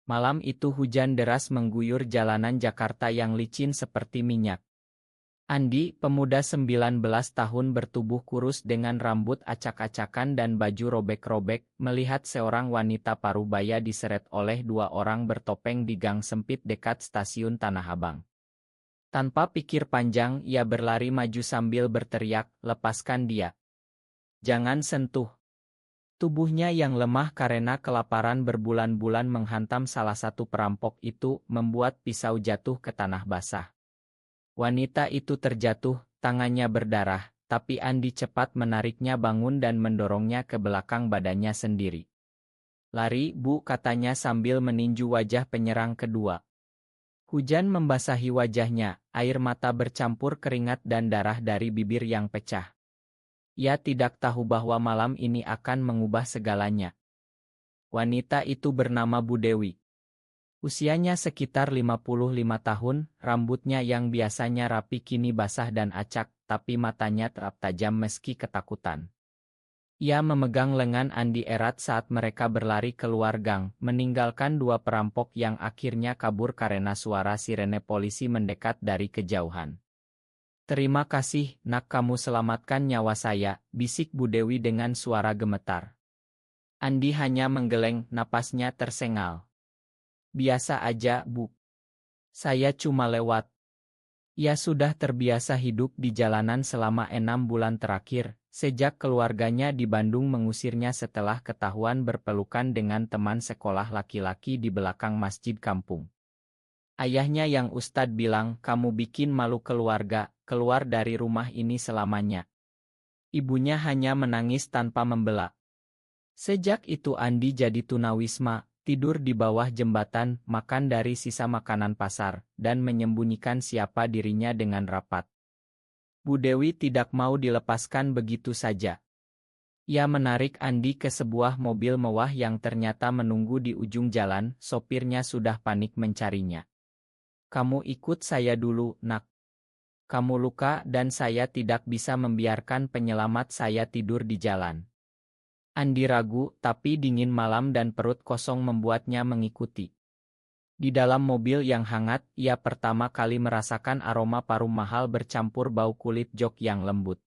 Malam itu hujan deras mengguyur jalanan Jakarta yang licin seperti minyak. Andi, pemuda 19 tahun bertubuh kurus dengan rambut acak-acakan dan baju robek-robek, melihat seorang wanita parubaya diseret oleh dua orang bertopeng di gang sempit dekat stasiun Tanah Abang. Tanpa pikir panjang, ia berlari maju sambil berteriak, "Lepaskan dia! Jangan sentuh!" Tubuhnya yang lemah karena kelaparan berbulan-bulan menghantam salah satu perampok itu membuat pisau jatuh ke tanah basah. Wanita itu terjatuh, tangannya berdarah, tapi Andi cepat menariknya bangun dan mendorongnya ke belakang badannya sendiri. "Lari, Bu," katanya sambil meninju wajah penyerang kedua. Hujan membasahi wajahnya, air mata bercampur keringat dan darah dari bibir yang pecah. Ia tidak tahu bahwa malam ini akan mengubah segalanya. Wanita itu bernama Bu Dewi. Usianya sekitar 55 tahun, rambutnya yang biasanya rapi kini basah dan acak, tapi matanya tetap tajam meski ketakutan. Ia memegang lengan Andi erat saat mereka berlari keluar gang, meninggalkan dua perampok yang akhirnya kabur karena suara sirene polisi mendekat dari kejauhan. "Terima kasih, Nak, kamu selamatkan nyawa saya," bisik Bu Dewi dengan suara gemetar. Andi hanya menggeleng, napasnya tersengal. "Biasa aja, Bu. Saya cuma lewat." Ia sudah terbiasa hidup di jalanan selama 6 bulan terakhir, sejak keluarganya di Bandung mengusirnya setelah ketahuan berpelukan dengan teman sekolah laki-laki di belakang masjid kampung. Ayahnya yang ustad bilang, "Kamu bikin malu keluarga, keluar dari rumah ini selamanya." Ibunya hanya menangis tanpa membela. Sejak itu Andi jadi tunawisma, tidur di bawah jembatan, makan dari sisa makanan pasar, dan menyembunyikan siapa dirinya dengan rapat. Bu Dewi tidak mau dilepaskan begitu saja. Ia menarik Andi ke sebuah mobil mewah yang ternyata menunggu di ujung jalan, sopirnya sudah panik mencarinya. "Kamu ikut saya dulu, Nak. Kamu luka dan saya tidak bisa membiarkan penyelamat saya tidur di jalan." Andi ragu, tapi dingin malam dan perut kosong membuatnya mengikuti. Di dalam mobil yang hangat, ia pertama kali merasakan aroma parfum mahal bercampur bau kulit jok yang lembut.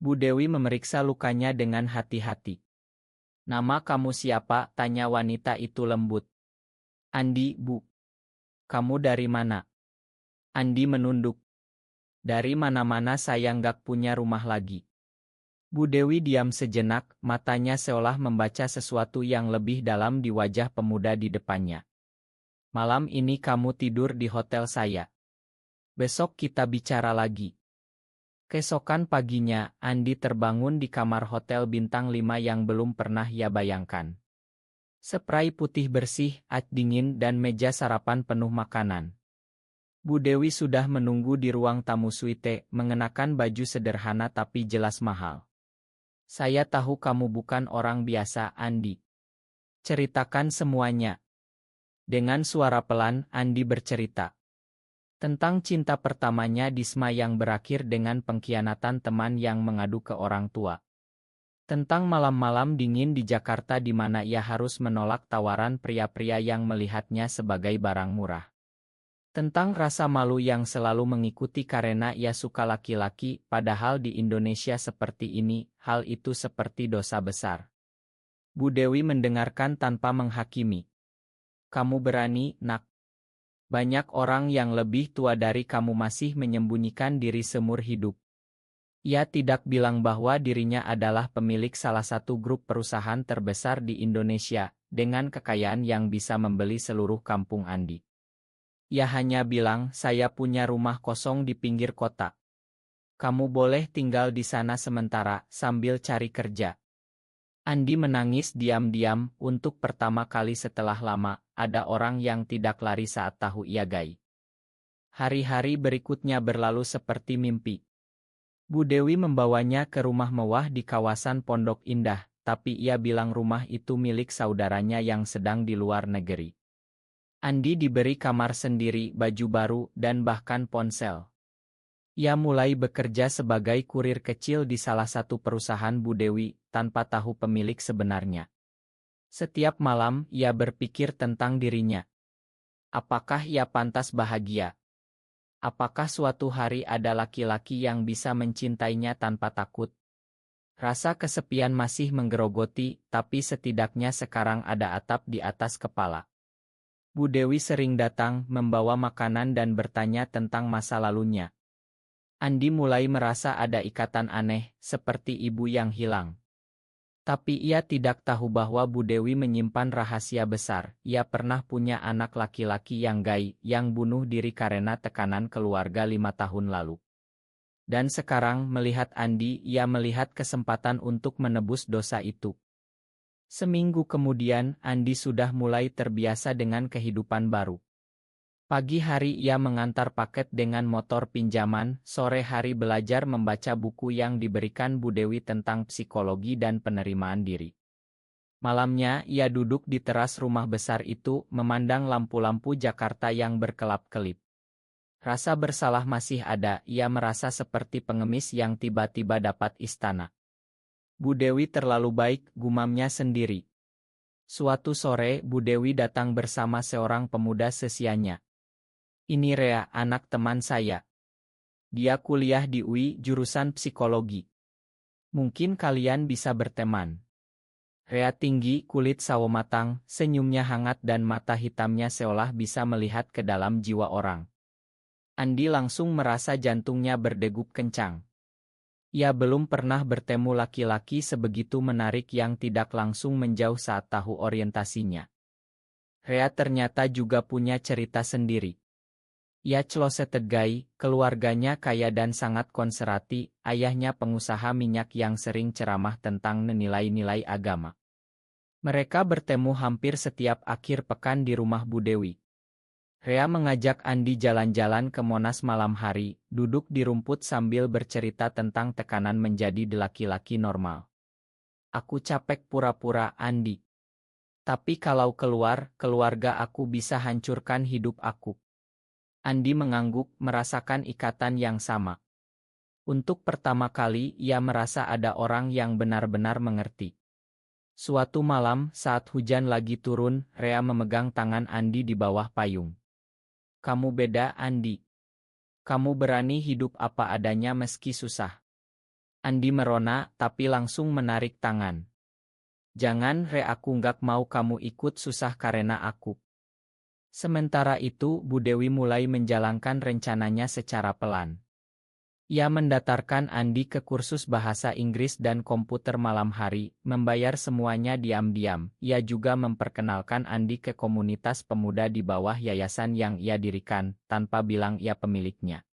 Bu Dewi memeriksa lukanya dengan hati-hati. "Nama kamu siapa?" tanya wanita itu lembut. "Andi, Bu." "Kamu dari mana?" Andi menunduk. "Dari mana-mana, saya nggak punya rumah lagi." Bu Dewi diam sejenak, matanya seolah membaca sesuatu yang lebih dalam di wajah pemuda di depannya. "Malam ini kamu tidur di hotel saya. Besok kita bicara lagi." Keesokan paginya, Andi terbangun di kamar hotel bintang 5 yang belum pernah ia bayangkan. Spray putih bersih, ac dingin dan meja sarapan penuh makanan. Bu Dewi sudah menunggu di ruang tamu suite, mengenakan baju sederhana tapi jelas mahal. "Saya tahu kamu bukan orang biasa, Andi. Ceritakan semuanya." Dengan suara pelan, Andi bercerita tentang cinta pertamanya di SMA yang berakhir dengan pengkhianatan teman yang mengadu ke orang tua. Tentang malam-malam dingin di Jakarta di mana ia harus menolak tawaran pria-pria yang melihatnya sebagai barang murah. Tentang rasa malu yang selalu mengikuti karena ia suka laki-laki, padahal di Indonesia seperti ini, hal itu seperti dosa besar. Bu Dewi mendengarkan tanpa menghakimi. "Kamu berani, Nak. Banyak orang yang lebih tua dari kamu masih menyembunyikan diri seumur hidup." Ia tidak bilang bahwa dirinya adalah pemilik salah satu grup perusahaan terbesar di Indonesia, dengan kekayaan yang bisa membeli seluruh kampung Andi. Ia hanya bilang, "Saya punya rumah kosong di pinggir kota. Kamu boleh tinggal di sana sementara, sambil cari kerja." Andi menangis diam-diam. Untuk pertama kali setelah lama, ada orang yang tidak lari saat tahu ia gay. Hari-hari berikutnya berlalu seperti mimpi. Bu Dewi membawanya ke rumah mewah di kawasan Pondok Indah, tapi ia bilang rumah itu milik saudaranya yang sedang di luar negeri. Andi diberi kamar sendiri, baju baru, dan bahkan ponsel. Ia mulai bekerja sebagai kurir kecil di salah satu perusahaan Bu Dewi, tanpa tahu pemilik sebenarnya. Setiap malam ia berpikir tentang dirinya. Apakah ia pantas bahagia? Apakah suatu hari ada laki-laki yang bisa mencintainya tanpa takut? Rasa kesepian masih menggerogoti, tapi setidaknya sekarang ada atap di atas kepala. Bu Dewi sering datang, membawa makanan dan bertanya tentang masa lalunya. Andi mulai merasa ada ikatan aneh, seperti ibu yang hilang. Tapi ia tidak tahu bahwa Bu Dewi menyimpan rahasia besar. Ia pernah punya anak laki-laki yang gay, yang bunuh diri karena tekanan keluarga 5 tahun lalu. Dan sekarang melihat Andi, ia melihat kesempatan untuk menebus dosa itu. Seminggu kemudian, Andi sudah mulai terbiasa dengan kehidupan baru. Pagi hari ia mengantar paket dengan motor pinjaman, sore hari belajar membaca buku yang diberikan Bu Dewi tentang psikologi dan penerimaan diri. Malamnya ia duduk di teras rumah besar itu, memandang lampu-lampu Jakarta yang berkelap-kelip. Rasa bersalah masih ada, ia merasa seperti pengemis yang tiba-tiba dapat istana. Bu Dewi terlalu baik, gumamnya sendiri. Suatu sore Bu Dewi datang bersama seorang pemuda sesianya. Ini Rea, anak teman saya. Dia kuliah di UI jurusan psikologi. Mungkin kalian bisa berteman. Rea tinggi, kulit sawo matang, senyumnya hangat dan mata hitamnya seolah bisa melihat ke dalam jiwa orang. Andi langsung merasa jantungnya berdegup kencang. Ia belum pernah bertemu laki-laki sebegitu menarik yang tidak langsung menjauh saat tahu orientasinya. Rea ternyata juga punya cerita sendiri. Ia closeted gay, keluarganya kaya dan sangat konservatif, ayahnya pengusaha minyak yang sering ceramah tentang nilai-nilai agama. Mereka bertemu hampir setiap akhir pekan di rumah Bu Dewi. Rea mengajak Andi jalan-jalan ke Monas malam hari, duduk di rumput sambil bercerita tentang tekanan menjadi laki-laki normal. Aku capek pura-pura, Andi. Tapi kalau keluar, keluarga aku bisa hancurkan hidup aku. Andi mengangguk, merasakan ikatan yang sama. Untuk pertama kali, ia merasa ada orang yang benar-benar mengerti. Suatu malam, saat hujan lagi turun, Rea memegang tangan Andi di bawah payung. Kamu beda, Andi. Kamu berani hidup apa adanya meski susah. Andi merona, tapi langsung menarik tangan. Jangan, Rea, aku nggak mau kamu ikut susah karena aku. Sementara itu, Bu Dewi mulai menjalankan rencananya secara pelan. Ia mendatarkan Andi ke kursus bahasa Inggris dan komputer malam hari, membayar semuanya diam-diam. Ia juga memperkenalkan Andi ke komunitas pemuda di bawah yayasan yang ia dirikan, tanpa bilang ia pemiliknya.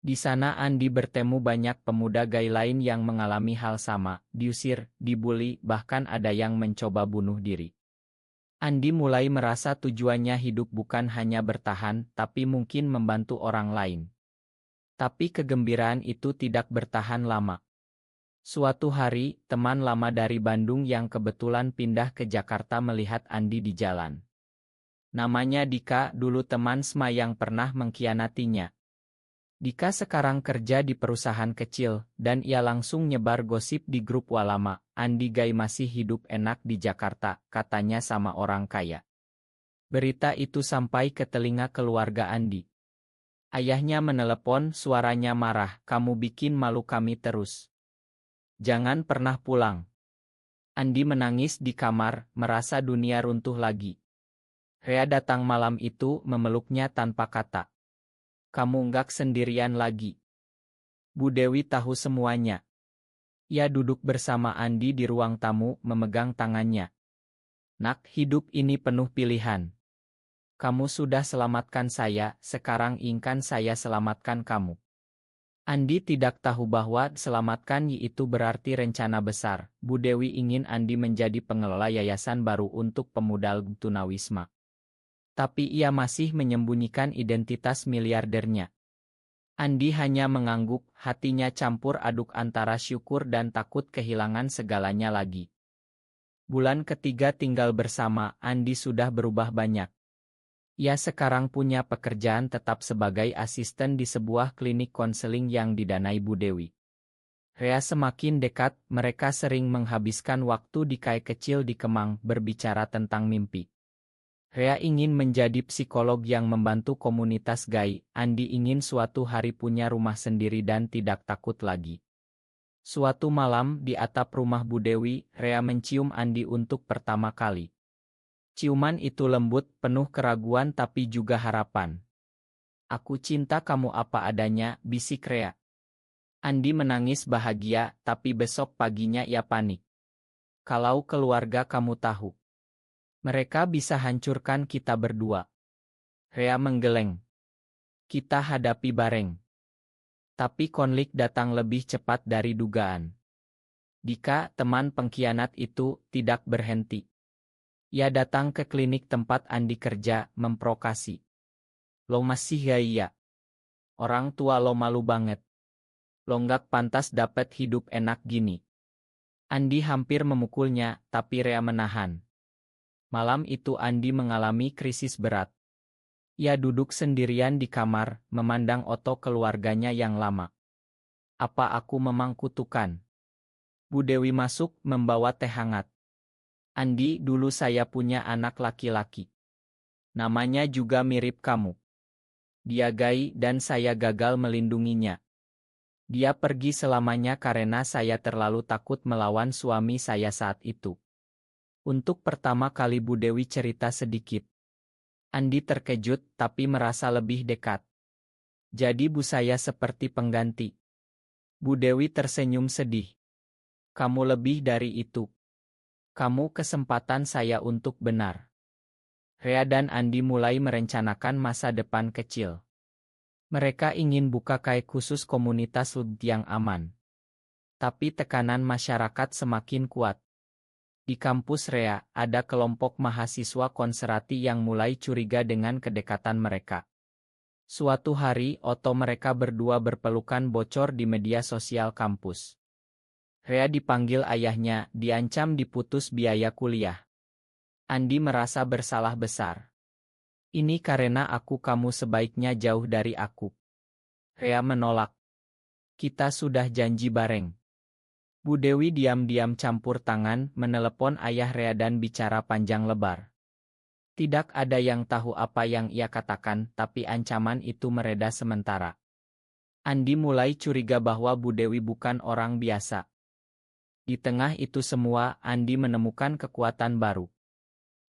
Di sana Andi bertemu banyak pemuda gay lain yang mengalami hal sama, diusir, dibully, bahkan ada yang mencoba bunuh diri. Andi mulai merasa tujuannya hidup bukan hanya bertahan, tapi mungkin membantu orang lain. Tapi kegembiraan itu tidak bertahan lama. Suatu hari, teman lama dari Bandung yang kebetulan pindah ke Jakarta melihat Andi di jalan. Namanya Dika, dulu teman SMA yang pernah mengkhianatinya. Dika sekarang kerja di perusahaan kecil, dan ia langsung nyebar gosip di grup Walama, Andi gay masih hidup enak di Jakarta, katanya sama orang kaya. Berita itu sampai ke telinga keluarga Andi. Ayahnya menelepon, suaranya marah, kamu bikin malu kami terus. Jangan pernah pulang. Andi menangis di kamar, merasa dunia runtuh lagi. Rea datang malam itu, memeluknya tanpa kata. Kamu nggak sendirian lagi. Bu Dewi tahu semuanya. Ia duduk bersama Andi di ruang tamu, memegang tangannya. Nak, hidup ini penuh pilihan. Kamu sudah selamatkan saya, sekarang ingin saya selamatkan kamu. Andi tidak tahu bahwa selamatkan itu berarti rencana besar. Bu Dewi ingin Andi menjadi pengelola yayasan baru untuk pemuda tunawisma. Tapi ia masih menyembunyikan identitas miliardernya. Andi hanya mengangguk, hatinya campur aduk antara syukur dan takut kehilangan segalanya lagi. Bulan ketiga tinggal bersama, Andi sudah berubah banyak. Ia sekarang punya pekerjaan tetap sebagai asisten di sebuah klinik konseling yang didanai Bu Dewi. Rea semakin dekat, mereka sering menghabiskan waktu di kai kecil di Kemang berbicara tentang mimpi. Rea ingin menjadi psikolog yang membantu komunitas gay. Andi ingin suatu hari punya rumah sendiri dan tidak takut lagi. Suatu malam di atap rumah Bu Dewi, Rea mencium Andi untuk pertama kali. Ciuman itu lembut, penuh keraguan tapi juga harapan. "Aku cinta kamu apa adanya," bisik Rea. Andi menangis bahagia, tapi besok paginya ia panik. "Kalau keluarga kamu tahu, mereka bisa hancurkan kita berdua." Rea menggeleng. "Kita hadapi bareng." Tapi konflik datang lebih cepat dari dugaan. Dika, teman pengkhianat itu, tidak berhenti. Ia datang ke klinik tempat Andi kerja, memprovokasi. "Lo masih gaya? Orang tua lo malu banget. Lo nggak pantas dapat hidup enak gini." Andi hampir memukulnya, tapi Rea menahan. Malam itu Andi mengalami krisis berat. Ia duduk sendirian di kamar, memandang foto keluarganya yang lama. "Apa aku memang kutukan?" Bu Dewi masuk, membawa teh hangat. "Andi, dulu saya punya anak laki-laki. Namanya juga mirip kamu. Dia gay dan saya gagal melindunginya. Dia pergi selamanya karena saya terlalu takut melawan suami saya saat itu." Untuk pertama kali Bu Dewi cerita sedikit. Andi terkejut tapi merasa lebih dekat. "Jadi bu saya seperti pengganti." Bu Dewi tersenyum sedih. "Kamu lebih dari itu. Kamu kesempatan saya untuk benar." Rea dan Andi mulai merencanakan masa depan kecil. Mereka ingin buka kai khusus komunitas yang aman. Tapi tekanan masyarakat semakin kuat. Di kampus Rea, ada kelompok mahasiswa konservatif yang mulai curiga dengan kedekatan mereka. Suatu hari, foto mereka berdua berpelukan bocor di media sosial kampus. Rea dipanggil ayahnya, diancam diputus biaya kuliah. Andi merasa bersalah besar. "Ini karena kamu sebaiknya jauh dari aku." Rea menolak. "Kita sudah janji bareng." Bu Dewi diam-diam campur tangan, menelepon ayah Rea dan bicara panjang lebar. Tidak ada yang tahu apa yang ia katakan, tapi ancaman itu mereda sementara. Andi mulai curiga bahwa Bu Dewi bukan orang biasa. Di tengah itu semua, Andi menemukan kekuatan baru.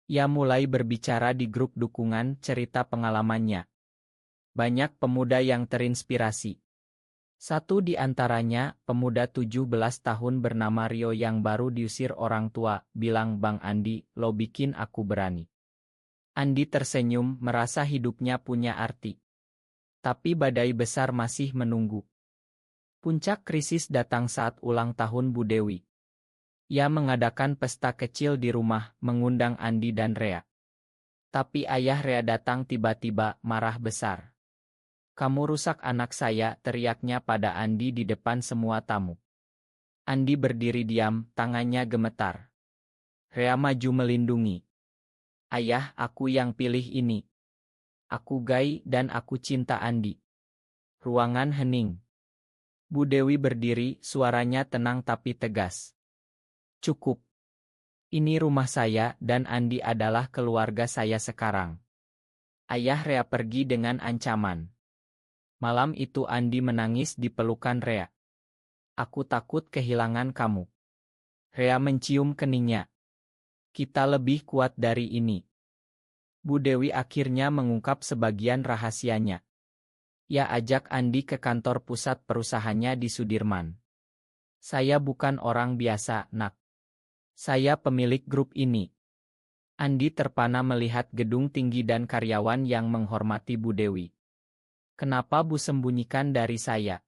Ia mulai berbicara di grup dukungan, cerita pengalamannya. Banyak pemuda yang terinspirasi. Satu di antaranya, pemuda 17 tahun bernama Rio yang baru diusir orang tua, bilang, "Bang Andi, lo bikin aku berani." Andi tersenyum, merasa hidupnya punya arti. Tapi badai besar masih menunggu. Puncak krisis datang saat ulang tahun Bu Dewi. Ia mengadakan pesta kecil di rumah, mengundang Andi dan Rea. Tapi ayah Rea datang tiba-tiba, marah besar. "Kamu rusak anak saya," teriaknya pada Andi di depan semua tamu. Andi berdiri diam, tangannya gemetar. Rea maju melindungi. "Ayah, aku yang pilih ini. Aku gay dan aku cinta Andi." Ruangan hening. Bu Dewi berdiri, suaranya tenang tapi tegas. "Cukup. Ini rumah saya dan Andi adalah keluarga saya sekarang." Ayah Rea pergi dengan ancaman. Malam itu Andi menangis di pelukan Rea. "Aku takut kehilangan kamu." Rea mencium keningnya. "Kita lebih kuat dari ini." Bu Dewi akhirnya mengungkap sebagian rahasianya. Ia ajak Andi ke kantor pusat perusahaannya di Sudirman. "Saya bukan orang biasa, Nak. Saya pemilik grup ini." Andi terpana melihat gedung tinggi dan karyawan yang menghormati Bu Dewi. "Kenapa Bu sembunyikan dari saya?"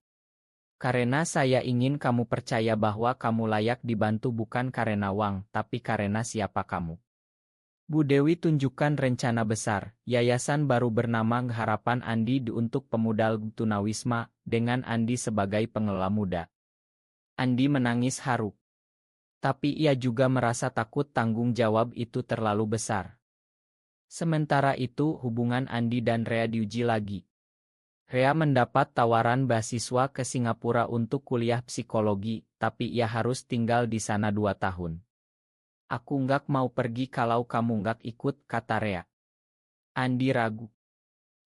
"Karena saya ingin kamu percaya bahwa kamu layak dibantu bukan karena uang, tapi karena siapa kamu." Bu Dewi tunjukkan rencana besar, yayasan baru bernama Harapan Andi untuk pemuda tunawisma, dengan Andi sebagai pengelola muda. Andi menangis haru. Tapi ia juga merasa takut tanggung jawab itu terlalu besar. Sementara itu hubungan Andi dan Rea diuji lagi. Rea mendapat tawaran beasiswa ke Singapura untuk kuliah psikologi, tapi ia harus tinggal di sana 2 tahun. Aku nggak mau pergi kalau kamu nggak ikut, kata Rea. Andi ragu.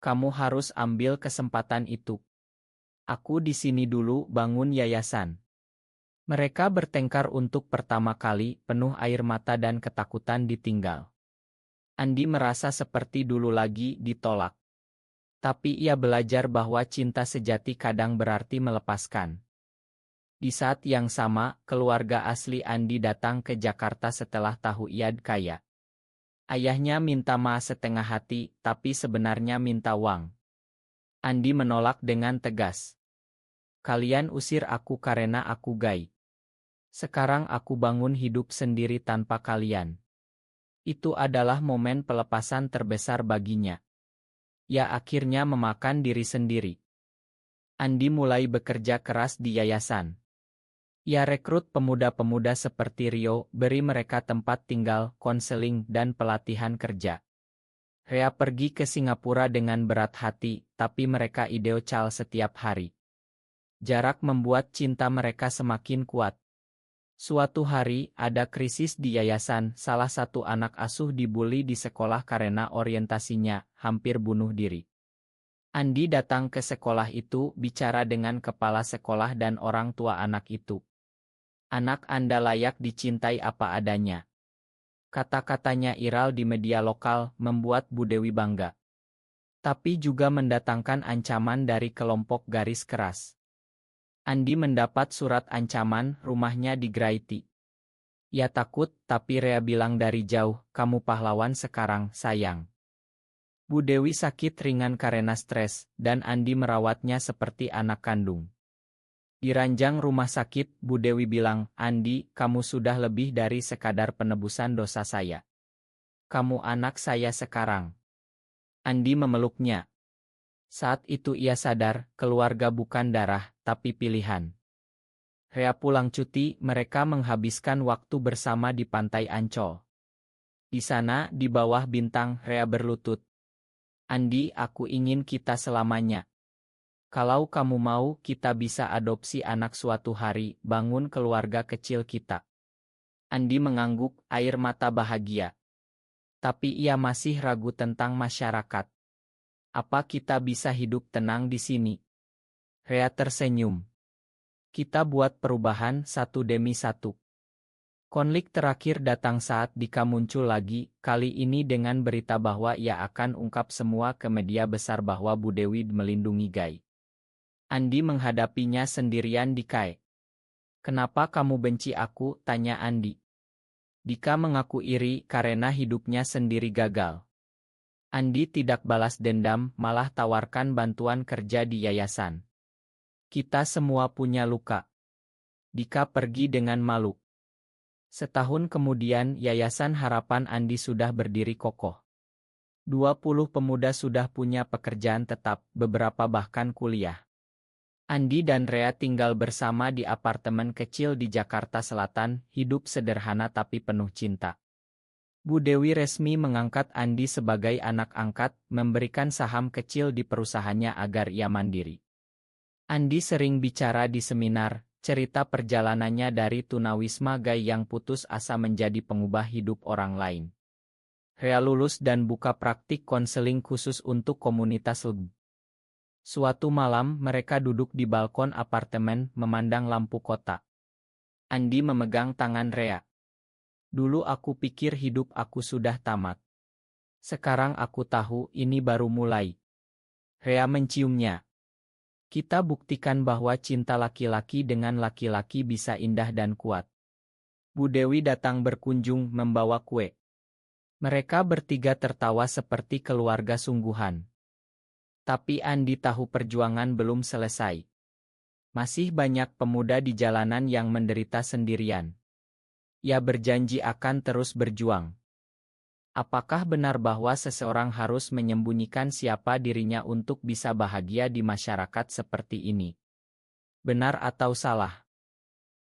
Kamu harus ambil kesempatan itu. Aku di sini dulu bangun yayasan. Mereka bertengkar untuk pertama kali, penuh air mata dan ketakutan ditinggal. Andi merasa seperti dulu lagi ditolak. Tapi ia belajar bahwa cinta sejati kadang berarti melepaskan. Di saat yang sama, keluarga asli Andi datang ke Jakarta setelah tahu ia kaya. Ayahnya minta maaf setengah hati, tapi sebenarnya minta uang. Andi menolak dengan tegas. Kalian usir aku karena aku gay. Sekarang aku bangun hidup sendiri tanpa kalian. Itu adalah momen pelepasan terbesar baginya. Ia akhirnya memakan diri sendiri. Andi mulai bekerja keras di yayasan. Ia rekrut pemuda-pemuda seperti Rio, beri mereka tempat tinggal, konseling, dan pelatihan kerja. Rea pergi ke Singapura dengan berat hati, tapi mereka ideal setiap hari. Jarak membuat cinta mereka semakin kuat. Suatu hari, ada krisis di yayasan, salah satu anak asuh dibully di sekolah karena orientasinya, hampir bunuh diri. Andi datang ke sekolah itu, bicara dengan kepala sekolah dan orang tua anak itu. Anak Anda layak dicintai apa adanya. Kata-katanya viral di media lokal, membuat Bu Dewi bangga. Tapi juga mendatangkan ancaman dari kelompok garis keras. Andi mendapat surat ancaman, rumahnya digeraiti. Ia takut, tapi Rea bilang dari jauh, kamu pahlawan sekarang, sayang. Bu Dewi sakit ringan karena stres, dan Andi merawatnya seperti anak kandung. Di ranjang rumah sakit, Bu Dewi bilang, Andi, kamu sudah lebih dari sekadar penebusan dosa saya. Kamu anak saya sekarang. Andi memeluknya. Saat itu ia sadar, keluarga bukan darah, tapi pilihan. Rea pulang cuti, mereka menghabiskan waktu bersama di pantai Ancol. Di sana, di bawah bintang, Rea berlutut. Andi, aku ingin kita selamanya. Kalau kamu mau, kita bisa adopsi anak suatu hari, bangun keluarga kecil kita. Andi mengangguk, air mata bahagia. Tapi ia masih ragu tentang masyarakat. Apa kita bisa hidup tenang di sini? Rea tersenyum. Kita buat perubahan satu demi satu. Konflik terakhir datang saat Dika muncul lagi, kali ini dengan berita bahwa ia akan ungkap semua ke media besar bahwa Bu Dewi melindungi Gai. Andi menghadapinya sendirian di Kai. Kenapa kamu benci aku? Tanya Andi. Dika mengaku iri karena hidupnya sendiri gagal. Andi tidak balas dendam, malah tawarkan bantuan kerja di yayasan. Kita semua punya luka. Dika pergi dengan malu. Setahun kemudian, Yayasan Harapan Andi sudah berdiri kokoh. 20 pemuda sudah punya pekerjaan tetap, beberapa bahkan kuliah. Andi dan Rea tinggal bersama di apartemen kecil di Jakarta Selatan, hidup sederhana tapi penuh cinta. Bu Dewi resmi mengangkat Andi sebagai anak angkat, memberikan saham kecil di perusahaannya agar ia mandiri. Andi sering bicara di seminar, cerita perjalanannya dari tunawisma Gai yang putus asa menjadi pengubah hidup orang lain. Rea lulus dan buka praktik konseling khusus untuk komunitas LGB. Suatu malam mereka duduk di balkon apartemen memandang lampu kota. Andi memegang tangan Rea. Dulu aku pikir hidup aku sudah tamat. Sekarang aku tahu ini baru mulai. Rea menciumnya. Kita buktikan bahwa cinta laki-laki dengan laki-laki bisa indah dan kuat. Bu Dewi datang berkunjung membawa kue. Mereka bertiga tertawa seperti keluarga sungguhan. Tapi Andi tahu perjuangan belum selesai. Masih banyak pemuda di jalanan yang menderita sendirian. Ia berjanji akan terus berjuang. Apakah benar bahwa seseorang harus menyembunyikan siapa dirinya untuk bisa bahagia di masyarakat seperti ini? Benar atau salah?